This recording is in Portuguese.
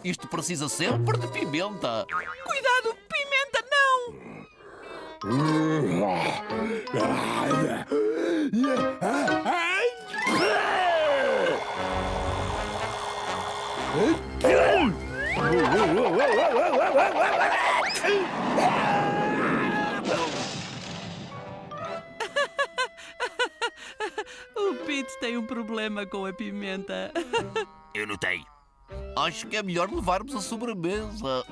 Isto precisa sempre de pimenta. Cuidado, pimenta não! O Pete tem um problema com a pimenta. Eu notei. Acho que é melhor levarmos a sobremesa.